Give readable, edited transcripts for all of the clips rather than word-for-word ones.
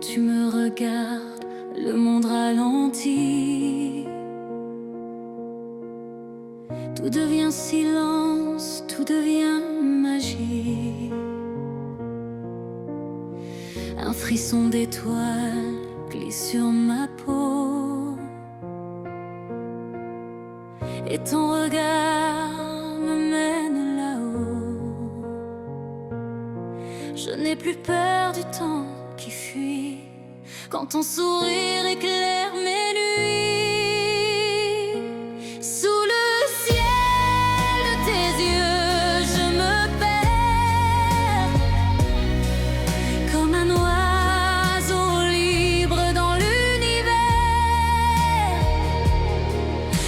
tu me regardes, le monde ralentit. Tout devient silence, tout devient magie. Un frisson d'étoiles glisse sur ma peau, et ton regard me mène là-haut. Je n'ai plus peur du temps qui fuit, quand ton sourire éclaire mes nuits. Sous le ciel de tes yeux, je me perds, comme un oiseau libre dans l'univers.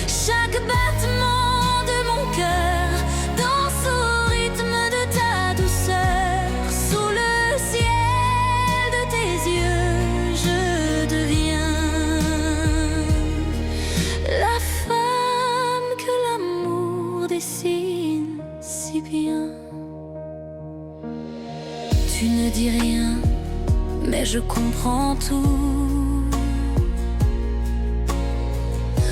Chaque battement de mon cœur danse au rythme de ta douceur. Sous le ciel de tes yeux, je deviens la femme que l'amour dessine si bien. Tu ne dis rien, mais je comprends tout.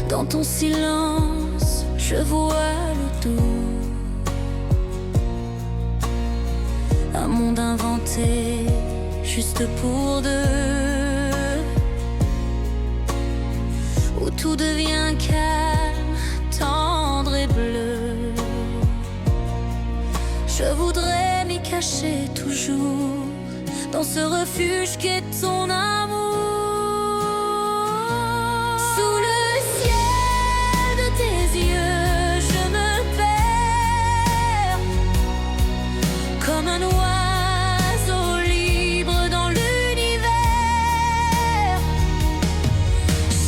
Dans ton silence, je vois le tout. Un monde inventé juste pour deux, où tout devient calme, tendre et bleu. Je voudrais m'y cacher toujours, dans ce refuge qu'est ton amour. Sous le ciel de tes yeux, je me perds, comme un oiseau libre dans l'univers.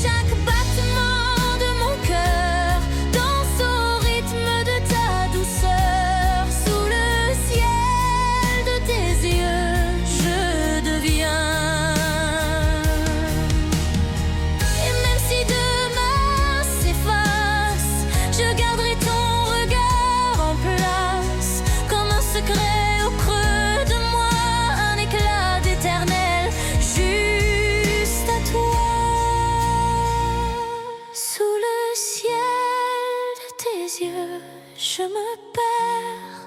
Chaque battement de mon cœur danse au rythme de ta douceur. Sous le ciel de tes yeux, je deviens. Et même si demain s'efface, je garderai ton regard en place, comme un secret au creux de moi, un éclat d'éternel juste à toi. Sous le ciel de tes yeux, je me perds,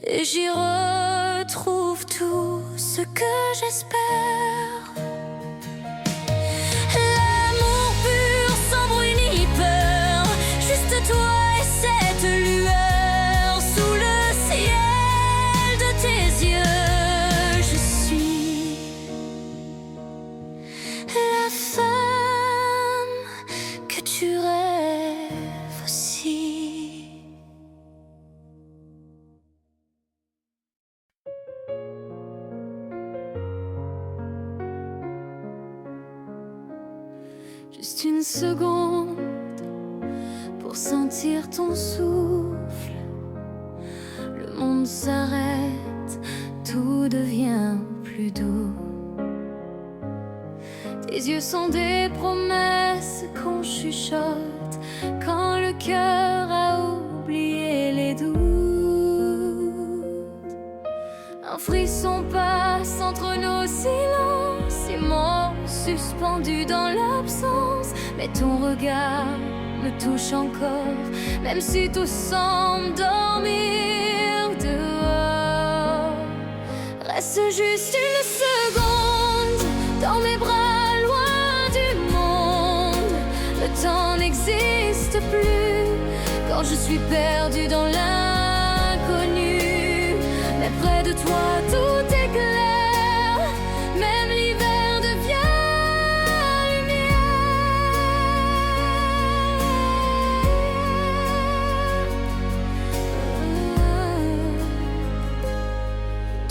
et j'y retrouve tout ce que j'espère. L'amour pur, sans bruit ni peur, juste toi et cette lueur. Sous le ciel de tes yeux, je suis la femme que tu rêves aussi. Juste une seconde pour sentir ton souffle. Le monde s'arrête, tout devient plus doux. Tes yeux sont des promesses qu'on chuchote quand le cœur a oublié les doutes. Un frisson passe entre nos silences, immenses, suspendus dans l'absence. Mais ton regard me touche encore, même si tout semble dormir dehors. Reste juste une seconde dans mes bras, loin du monde. Le temps n'existe plus quand je suis perdue dans l'inconnu. Mais près de toi tout est clair, même l'hiver devient lumière.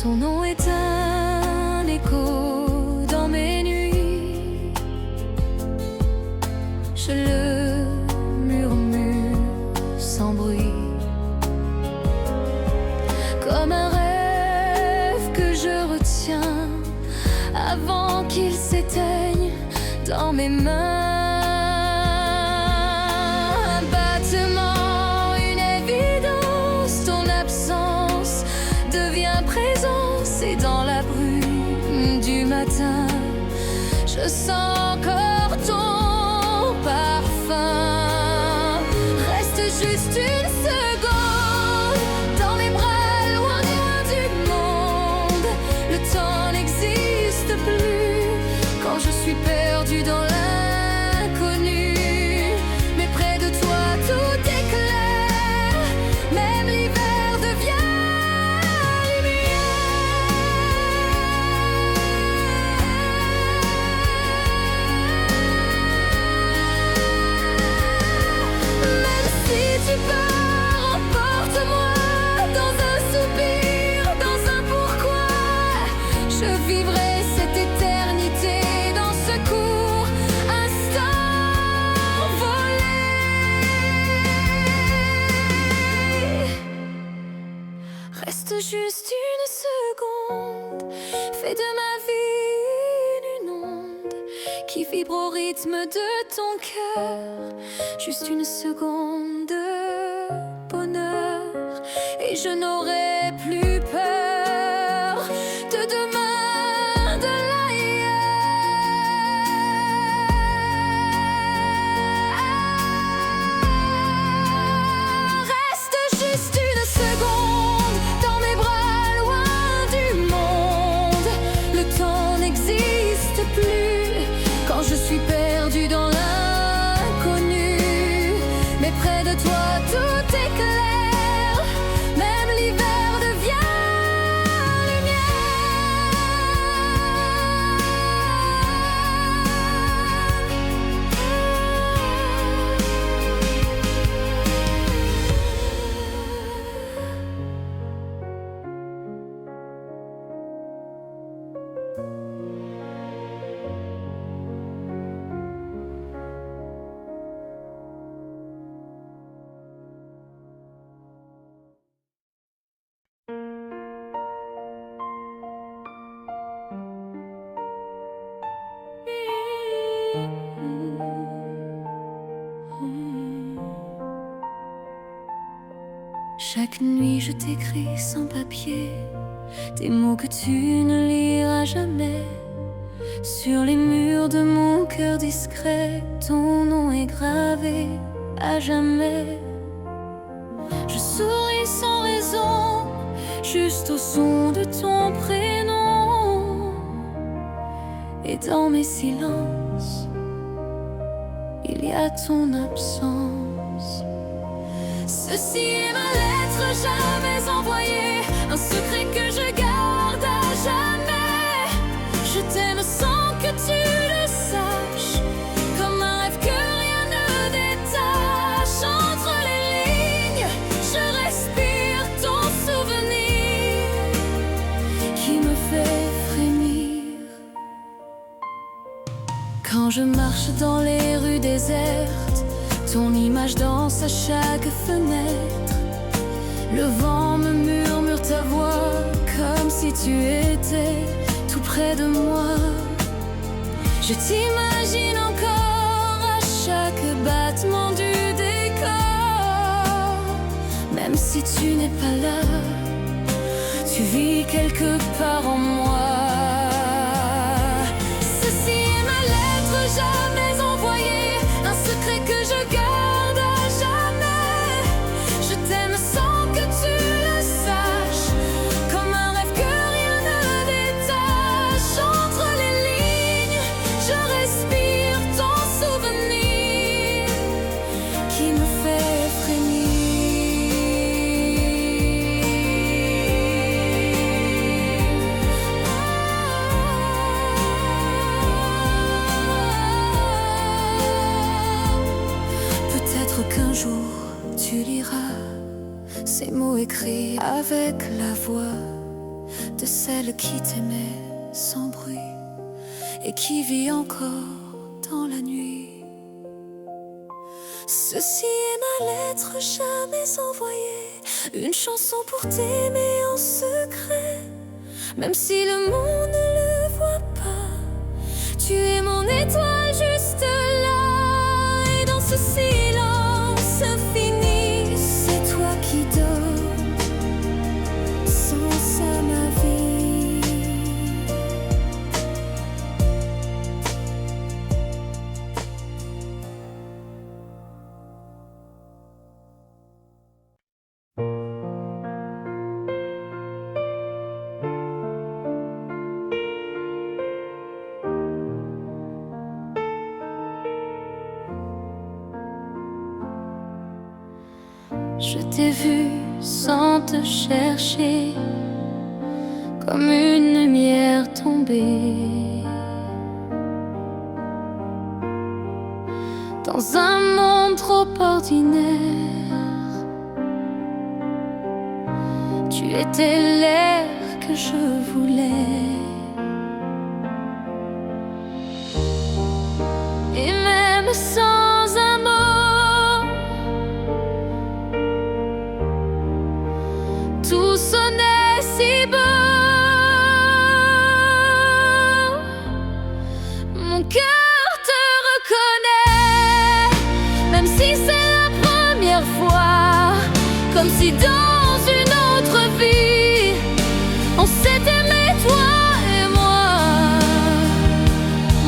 Ton nom est un écho dans mes nuits. Je le murmure sans bruit, comme un rêve que je retiens avant qu'il s'éteigne dans mes mains. Un battement, une évidence, ton absence devient présence, et dans la brume du matin, je sens encore ton parfum. Reste juste une seconde dans mes bras, loin du monde. Le temps n'existe plus quand je suis perdue dans l'inconnu. Mais près de toi tout est clair, même l'hiver devient lumière. Si tu pars, emporte-moi dans un soupir, dans un pourquoi. Je vivrai cette éternité dans ce court instant volé. Reste juste une seconde, fais de ma vie une onde qui vibre au rythme de ton cœur. Juste une seconde de bonheur et je n'aurai plus peur de demain, de l'ailleurs. Reste juste une seconde dans mes bras, loin du monde. Le temps n'existe plus quand je suis perdue dans l'inconnu. Mais près de toi tout est clair, même l'hiver devient Chaque nuit je t'écris sans papier des mots que tu ne liras jamais. Sur les murs de mon cœur discret, ton nom est gravé à jamais. Je souris sans raison, juste au son de ton prénom. Et dans mes silences, il y a ton absence. Ceci est ma lettre jamais envoyée, un secret que je garde à jamais. Je t'aime sans que tu le saches, comme un rêve que rien ne détache. Entre les lignes, je respire ton souvenir qui me fait frémir. Quand je marche dans les rues désertes, ton image danse à chaque fenêtre. Le vent me murmure ta voix, comme si tu étais tout près de moi. Je t'imagine encore à chaque battement du décor. Même si tu n'es pas là, tu vis quelque part en moi. Ceci est ma lettre jamais envoyée, un secret que je garde à jamais. Je t'aime sans que tu le saches, comme un rêve que rien ne détache. Entre les lignes, je respire ton souvenir qui me fait frémir. Peut-être qu'un jour tu liras ces mots écrits avec la voix de celle qui t'aimait sans bruit et qui vit encore dans la nuit. Ceci est ma lettre jamais envoyée, une chanson pour t'aimer en secret. Même si le monde ne le voit pas, tu es mon étoile juste là. Et dans ce silence infini, c'est toi qui donnes sens à ma vie. t'ai vu sans te chercher, comme une lumière tombée dans un monde trop ordinaire. Tu étais l'air que je voulais, et même sans un mot, tout sonnait si beau. Mon cœur te reconnaît, même si c'est la première fois, comme si dans une autre vie on s'est aimé, toi et moi.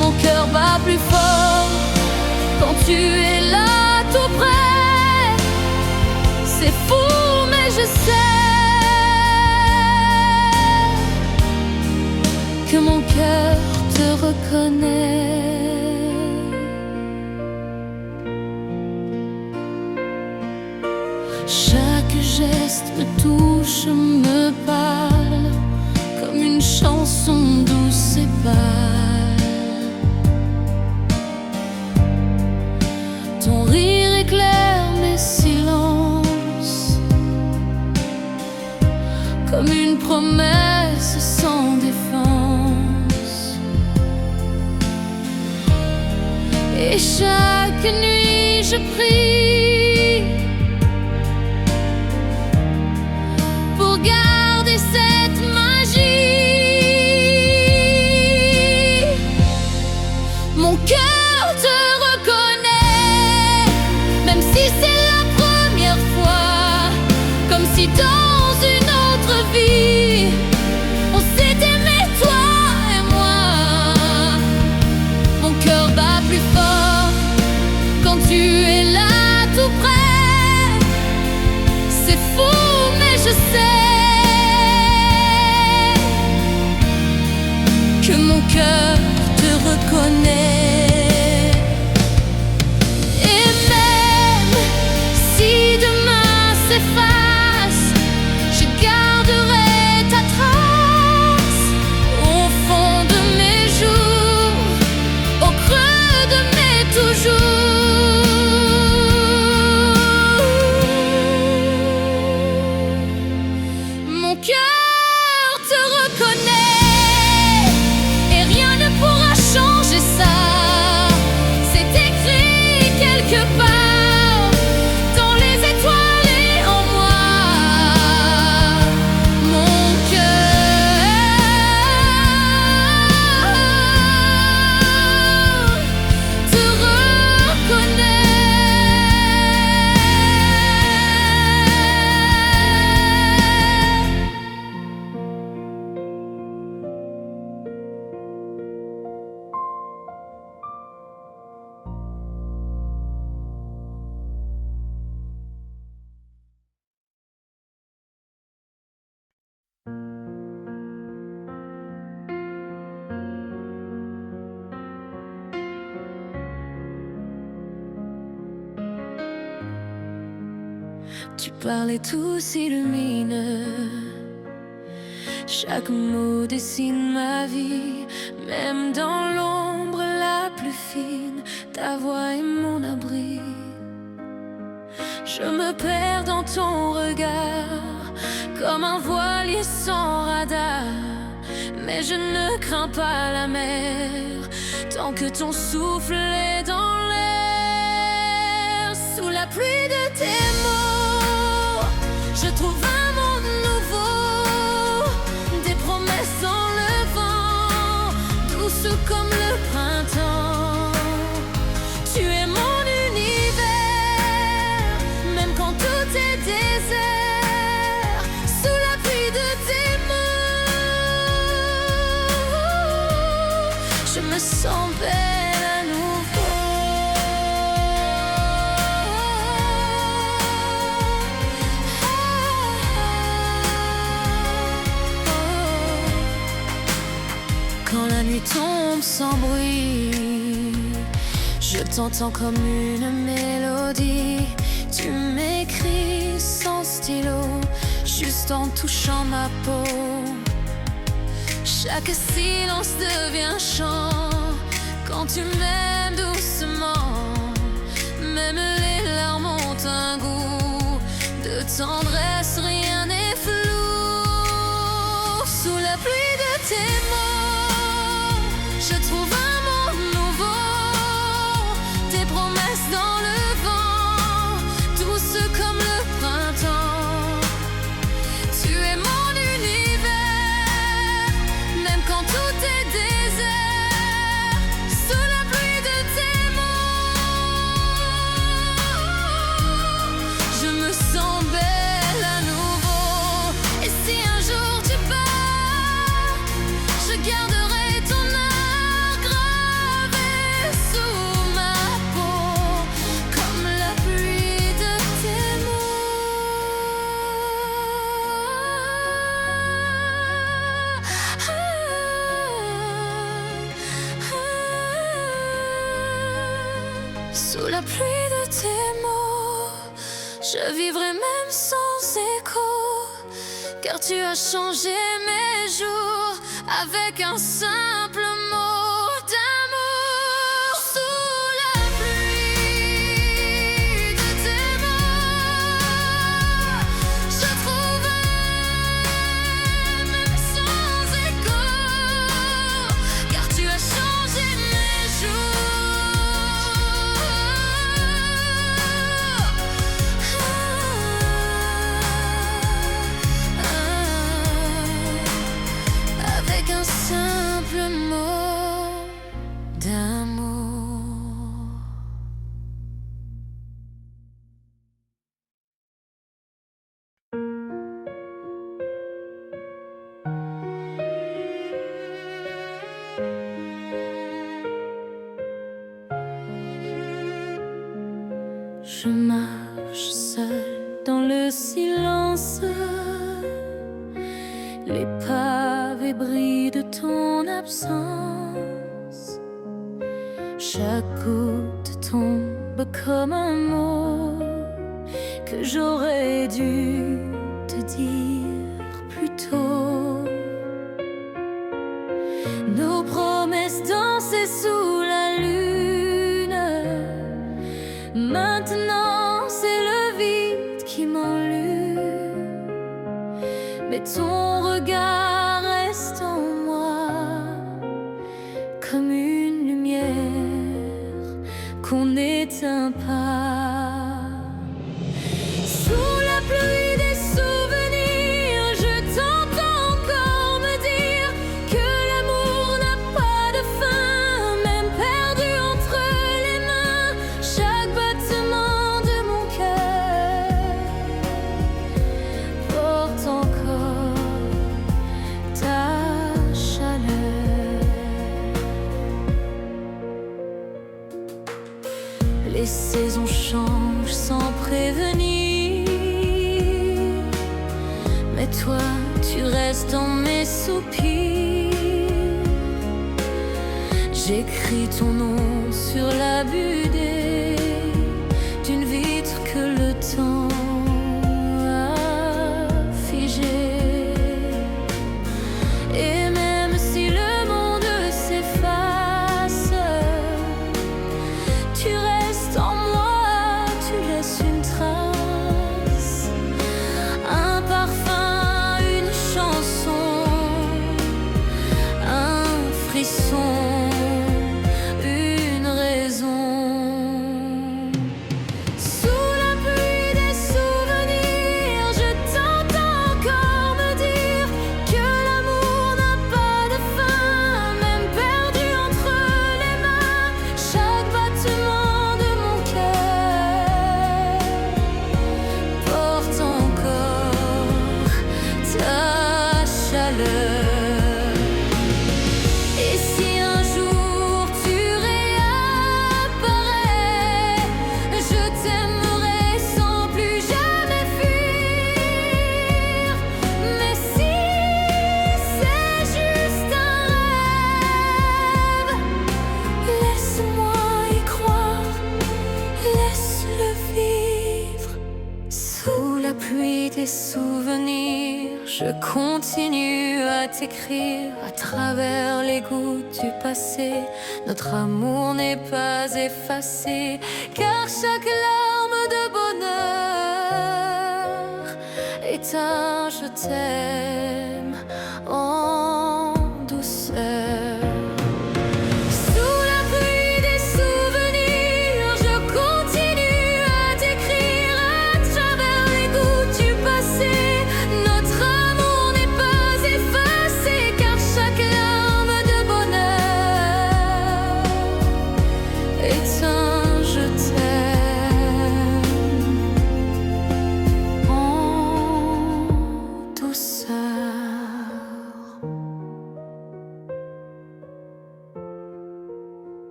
Mon cœur bat plus fort quand tu es là tout près. C'est fou mais je sais que mon cœur te reconnaît. Chaque geste me touche, me parle, comme une chanson douce et pâle. Ton rire éclaire mes silences, comme une promesse sans défense. Et chaque nuit je prie pour garder cette magie. Mon cœur te reconnaît, même si c'est la première fois, comme si dans une autre vie on s'est aimé, toi et moi. Mon cœur bat plus fort quand tu es là tout près. C'est fou mais je sais que mon cœur te reconnaît. Et même si demain s'efface, je garderai ta trace au fond de mes jours, au creux de mes toujours. Mon cœur te reconnaît, et rien ne pourra changer ça. C'est écrit quelque part dans les étoiles et en moi. Mon cœur te reconnaît. Tu parles et tout s'illumine, chaque mot dessine ma vie. Même dans l'ombre la plus fine, ta voix est mon abri. Je me perds dans ton regard, comme un voilier sans radar. Mais je ne crains pas la mer, tant que ton souffle est dans l'air. Sous la pluie de tes mots, je trouve un monde nouveau, des promesses dans le vent, douces comme le printemps. Tu es mon univers, même quand tout est désert. Sous la pluie de tes mots, je me sens belle à nouveau. Quand la nuit tombe sans bruit, je t'entends comme une mélodie. Tu m'écris sans stylo, juste en touchant ma peau. Chaque silence devient chant quand tu m'aimes doucement. Même les larmes ont un goût de tendresse, rien n'est flou. Sous la pluie de tes mots, je trouve un monde nouveau. Tes promesses dans le vent, douces comme le printemps. Tu es mon univers, même quand tout est désert. Sous la pluie de tes mots, je me sens belle à nouveau. Et si un jour tu pars, je garderai ton art gravé sous ma peau, comme la pluie de tes mots. Sous la pluie de tes mots, je vivrai même sans écho, car tu as changé mes jours avec un simple mot d'amour. Sous la pluie de tes mots, je trouve même sans écho, car tu as changé mes jours avec un simple mot d'amour. Je marche seule dans le silence, les pavés brillent de ton absence. Chaque goutte tombe comme un mot que j'aurais dû te dire plus tôt. Nos promesses dansaient sous la lune. Maintenant c'est le vide qui m'enlume, mais ton regard reste en moi comme une lumière qu'on n'éteint pas. Sous la pluie des souvenirs, je t'entends encore me dire que l'amour n'a pas de fin, même perdu entre les mains. Chaque battement de mon cœur porte encore ta chaleur. Les saisons changent sans prévenir, mais toi tu restes dans mes soupirs. J'écris ton nom sur la budée d'une vitre que le temps a figée. Et même si le monde s'efface, tu restes en moi, tu laisses une trace, un parfum, une chanson, un frisson, une raison. Sous la pluie des souvenirs, je t'entends encore me dire que l'amour n'a pas de fin, même perdu entre les mains. Chaque battement de mon cœur porte encore ta chaleur. Et si continue à t'écrire à travers les gouttes du passé. Notre amour n'est pas effacé, car chaque larme de bonheur est un je t'aime en douceur.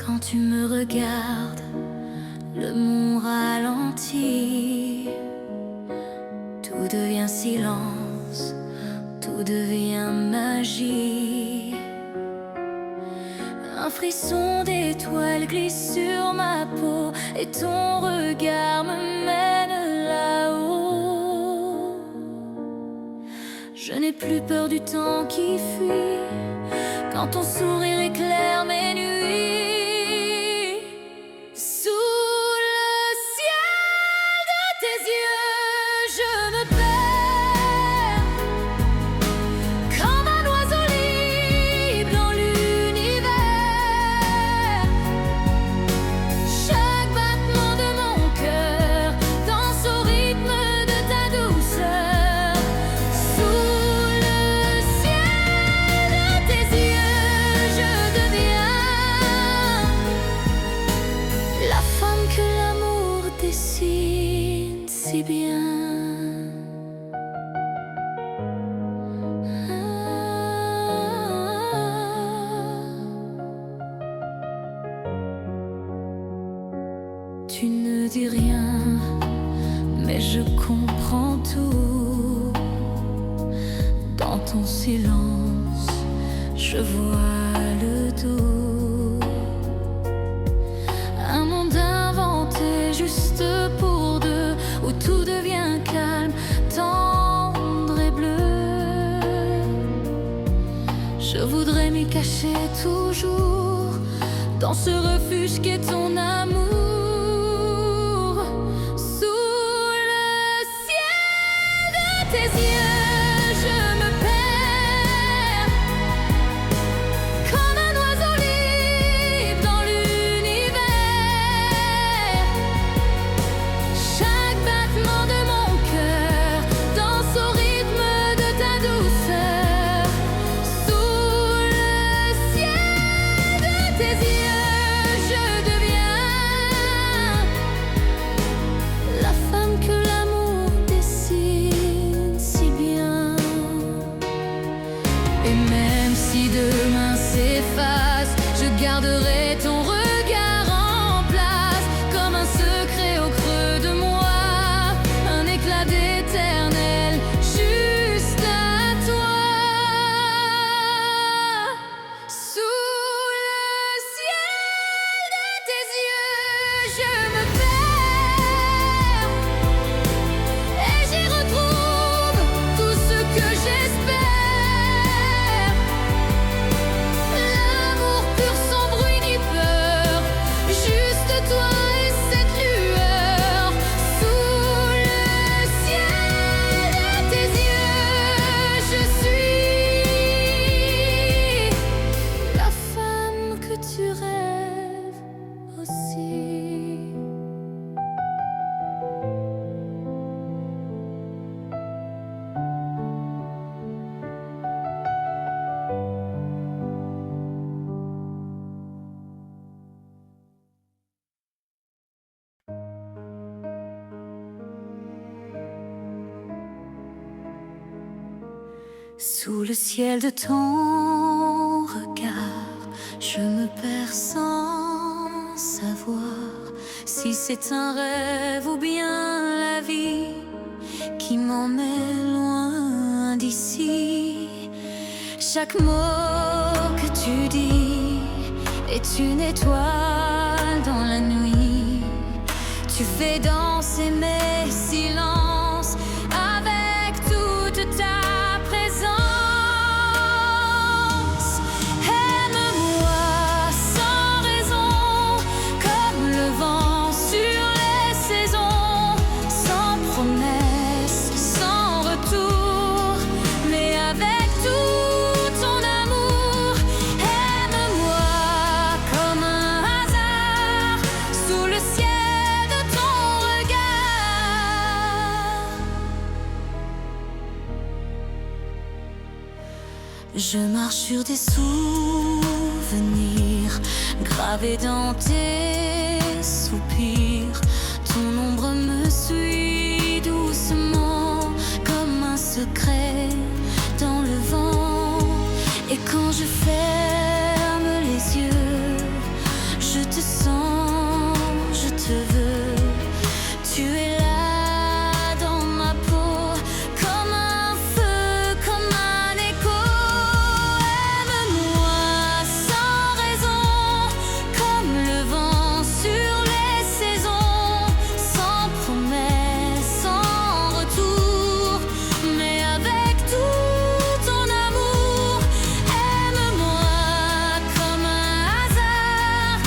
Quand tu me regardes, le monde ralentit. Tout devient silence, tout devient magie. Un frisson d'étoiles glisse sur ma peau et ton regard me mène là-haut. Je n'ai plus peur du temps qui fuit quand ton sourire éclaire mes nuits. Si bien, tu ne dis rien, mais je comprends tout. Dans ton silence, je vois le doux. Un monde inventé juste pour deux, où tout devient calme, tendre et bleu. Je voudrais m'y cacher toujours, dans ce refuge qu'est ton amour. Sous le ciel de tes yeux, je me perds, comme un oiseau libre dans l'univers. Chaque battement de mon cœur danse au rythme de ta douceur. Sous le ciel de tes yeux, je deviens la femme que l'amour dessine si bien. Et même si demain s'efface, je garderai ton regard en place, comme un secret au creux de moi, un éclat d'éternel juste à toi. Sous le ciel de tes yeux, je me perds, et j'y retrouve tout ce que j'espère. L'amour pur sans bruit ni peur, juste toi et cette lueur. Sous le ciel de tes yeux, je suis la femme que tu rêves aussi. Sous le ciel de ton regard, je me perds sans savoir si c'est un rêve ou bien la vie qui m'emmène loin d'ici. Chaque mot que tu dis est une étoile dans la nuit. Tu fais danser mes silences avec toute ta présence. Aime-moi sans raison, comme le vent sur les saisons, sans promesse, sans retour, mais avec tout ton amour. Aime-moi comme un hasard sous le ciel de ton regard. Je marche sur des souvenirs gravés dans tes soupirs. Ton ombre me suit doucement comme un secret dans le vent. Et quand je ferme les yeux, je te sens, je te veux. Tu es là dans ma peau, comme un feu, comme un écho. Aime-moi sans raison, comme le vent sur les saisons, sans promesse, sans retour, mais avec tout ton amour. Aime-moi comme un hasard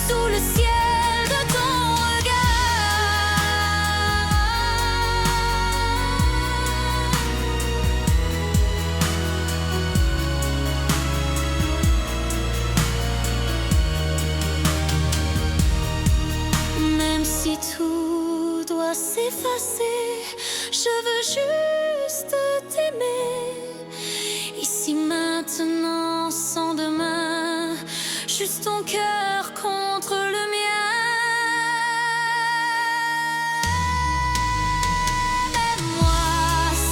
sous le ciel de ton regard. Même si tout doit s'effacer, je veux juste t'aimer. Ici maintenant, sans demain, juste ton cœur contre le mien. Aime-moi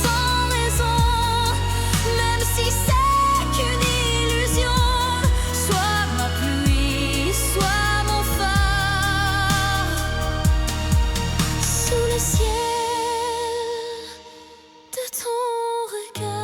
sans raison, même si c'est qu'une illusion. Sois ma pluie, sois mon phare, sous le ciel de ton regard.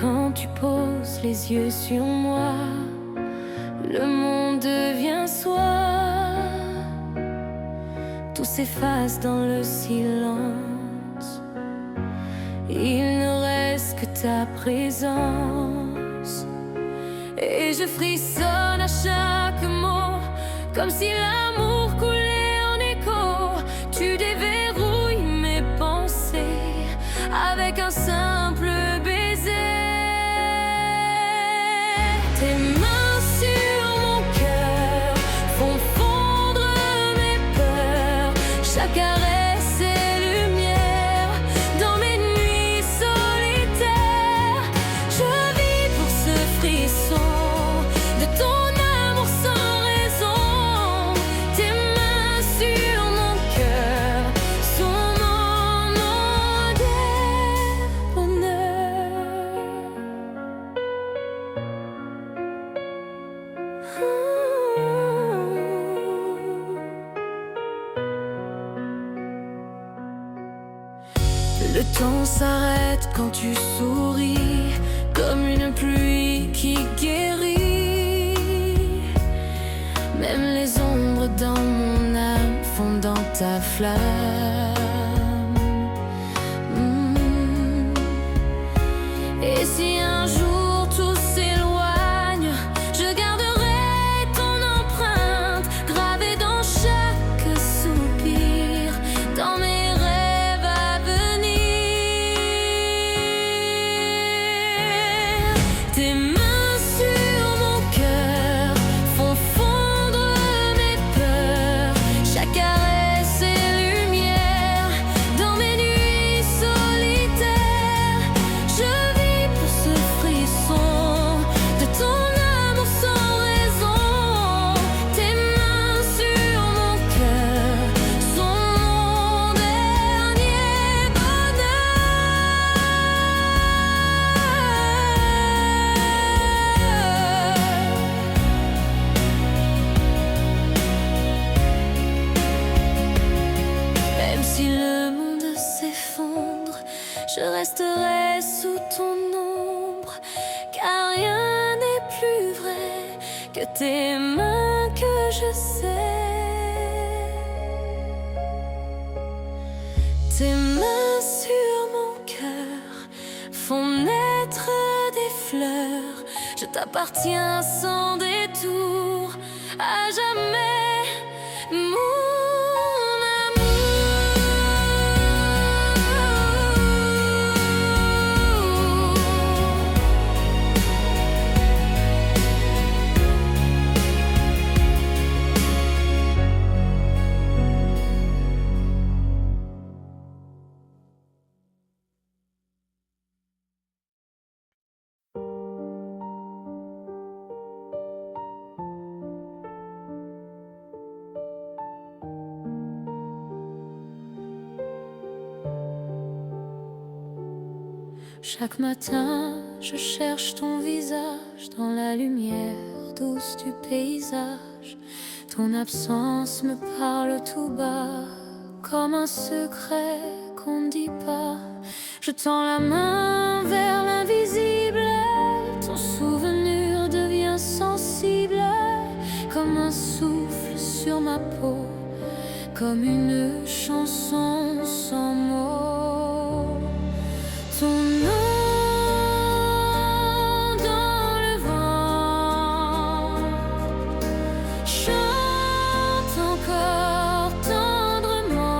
Quand tu poses les yeux sur moi, le monde devient soi. Tout s'efface dans le silence. Il ne reste que ta présence. Et je frissonne à chaque mot, comme si l'amour coulait en écho. Tu déverrouilles mes pensées avec un simple baiser. Tes mains sur mon cœur font fondre mes peurs. Chaque caresse est lumière dans mes nuits solitaires. Je vis pour ce frisson de ton amour sans raison. Tes mains sur mon cœur sont mon modèle bonheur. Le temps s'arrête quand tu souris, comme une pluie qui guérit. Même les ombres dans mon âme fondent dans ta flamme. Et si un jour tout s'éloigne, je garderai ton empreinte gravée dans chaque soupir, dans mes rêves à venir. Tes mains sur mon cœur font fondre je resterai sous ton ombre, car rien n'est plus vrai que tes mains que je sais. Tes mains sur mon cœur font naître des fleurs. Je t'appartiens sans détour, à jamais, mon Chaque matin, je cherche ton visage dans la lumière douce du paysage. Ton absence me parle tout bas, comme un secret qu'on ne dit pas. Je tends la main vers l'invisible, ton souvenir devient sensible, comme un souffle sur ma peau, comme une chanson sans mots. Ton nom dans le vent chante encore tendrement.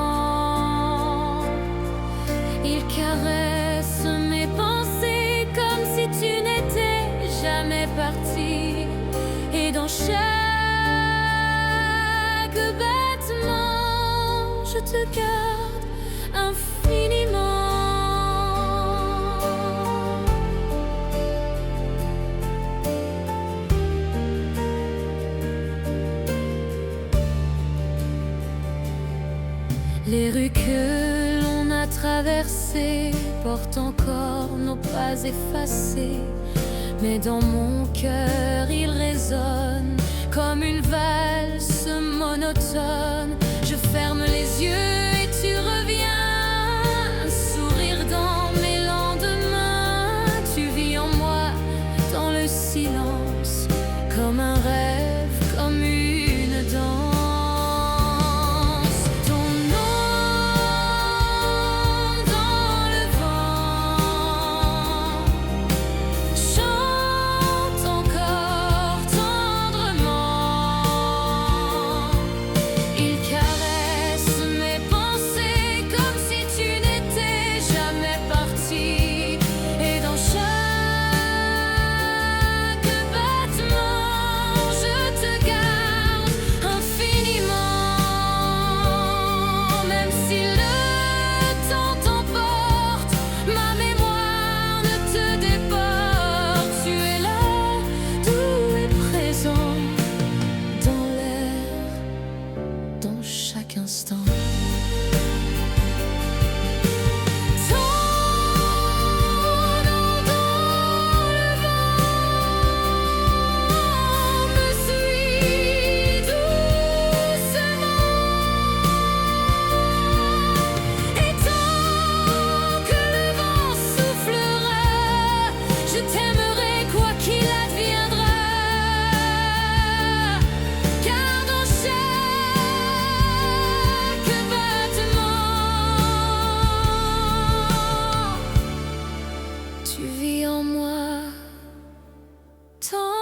Il caresse mes pensées comme si tu n'étais jamais parti. Et dans chaque battement, je te garde infiniment. Les rues que l'on a traversées portent encore nos pas effacés, mais dans mon cœur ils résonnent comme une valse monotone. Je ferme les yeux et tu reviens, un sourire dans mes lendemains. Tu vis en moi dans le silence, comme un rêve, comme une danse. Tu vis en moi tant